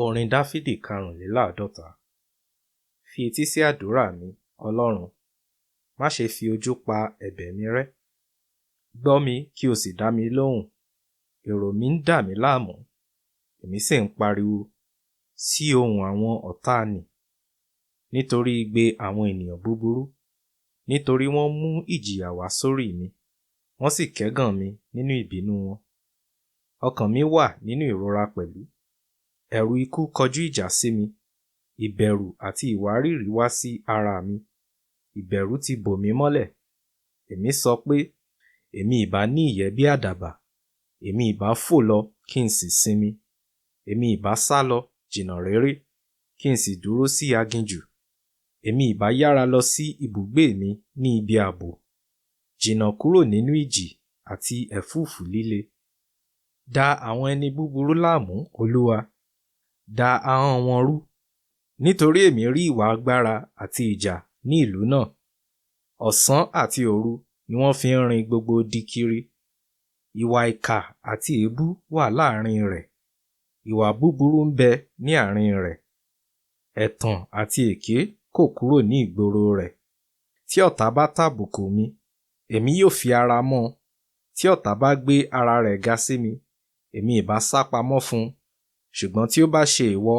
Orin Dáfídì karùnléláàádọ́ta. Fi etí sí àdúrà mi, Ọlọ́run. Má ṣe fi ojú pa ẹ̀bẹ̀ mi rẹ́. Gbọ́ mi kí o sì dá mi lóhùn. Èrò mi ń dà mí láàmú, èmi sì ń pariwo sí ohùn àwọn ọ̀tá nì. Nítorí igbe àwọn ènìyàn búburú, nítorí wọ́n mú ìjìyà wá sórí mi, wọ́n sì kẹ́gàn mi nínú ìbínú wọn. Ọkàn mi wà nínú ìrora pẹ̀lú. Ẹ̀rù ikú kọjú ìjà sí mi, ìbẹ̀rù àti ìwárìrì wá sí ara mi. Ìbẹ̀rù ti bò mí mọ́lẹ̀. Èmi sọ pé, èmi ìbá ní ìyẹ́ bí àdàbà, èmi ìbá fò lọ kí n sì sinmi. Èmi ìbá sálọ jìnnà réré, kí n sì dúró sí aginjù. Èmi ìbá yára lọ sí ibùgbé mi ní ibi ààbò, jìnnà kúrò nínú ìjì àti ẹ̀fúùfù líle. Da àwọn ẹni búburú láàmú, Olúwa. Da ahọ́n wọn rú. Nítorí èmi rí ìwà agbára àti ìjà ní ìlú náà. Ọ̀sán àti òru ni wọ́n fi ń rin gbogbo odi kiri. Ìwà ìkà àti èébú wà láàrin rẹ̀. Ìwà búburú ń bẹ ní àárín rẹ̀. Ẹ̀tàn àti èké kò kúrò ní ìgboro rẹ̀. Tí ọ̀tá bá tàbùkù mi, èmi yóò fi ara mọ́. Tí ọ̀tá bá gbé ara rẹ̀ ga sí mi, èmi ìbá sá pamọ́ fún un. Ṣùgbọ́n tí ó bá ṣe ìwọ,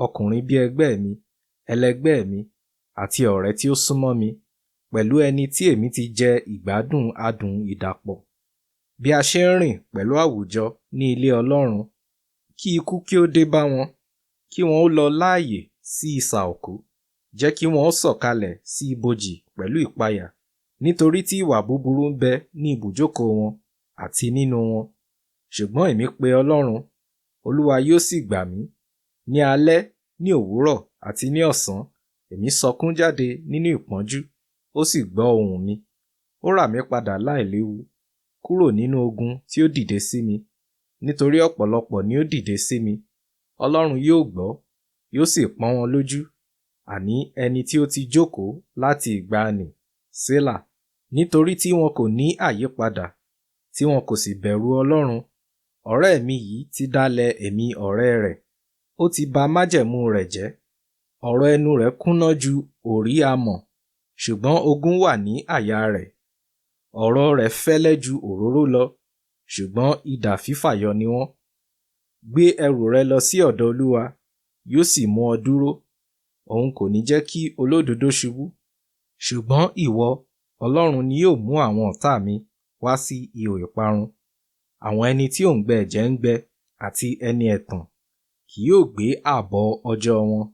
ọkùnrin bí ẹgbẹ́ mi, ẹlẹgbẹ́ mi, àti ọ̀rẹ́ tí ó súnmọ́ mi, pẹ̀lú ẹni tí èmi ti jẹ ìgbádùn adùn ìdàpọ̀, bí a ṣe ń rìn pẹ̀lú àwùjọ ní ilé Ọlọ́run, kí ikú kí ó dé bá wọn, kí wọn ó lọ láàyè sí isà òkú, jẹ́ kí wọn ó sọ̀kalẹ̀ sí ibojì pẹ̀lú ìpayà, nítorí tí ìwà búburú ń bẹ ní ibùjókòó wọn àti nínú wọn. Ṣùgbọ́n èmi pe Ọlọ́run, Olúwa yóò sì gbà mí. Ní alẹ́, ní òwúrọ̀ àti ní ọ̀sán, èmi sọkún jáde nínú ìpọ́njú, ó sì gbọ́ ohùn mi. Ó rà mí padà láìléwu, kúrò nínú ogun tí ó dìde sí mi. Nítorí ọ̀pọ̀lọpọ̀ ni ó dìde sí mi. Ọlọ́run yóò gbọ́, yóò sì pọ́n wọn lójú. Àní ẹni tí ó ti jókòó láti ìgbàanì, Sélà. Nítorí tí wọn kò ní àyípadà, tí wọn kò sì bẹ̀rù Ọlọ́run. Ọ̀rẹ́ mi yìí ti dálẹ̀ ẹ̀mí ọ̀rẹ́ rẹ̀, ó ti ba májẹ̀mú rẹ̀ jẹ́. Ọ̀rọ̀ ẹnu rẹ̀ kúnná ju òrí amọ̀, ṣùgbọ́n ogun wà ní àyà rẹ̀. Ọ̀rọ̀ rẹ̀ fẹ́lẹ́ ju òróró lọ, ṣùgbọ́n idà fífàyọ ni wọ́n. Gbé ẹrù rẹ lọ sí ọ̀dọ̀ Olúwa, yóò sì mú ọ dúró. Òun kò ní jẹ́ kí olódodo ṣubú. Ṣùgbọ́n ìwọ, Ọlọ́run, ni yóò mú àwọn ọ̀tá mi wá sí ihò ìparun. Àwọn ẹni tí òǹgbẹ ẹ̀jẹ̀ ń gbẹ àti ẹni ẹ̀tàn kì yóò gbé ààbọ̀ ọjọ́ wọn.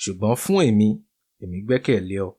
Ṣùgbọ́n fún èmi gbẹ́kẹ̀lé ọ.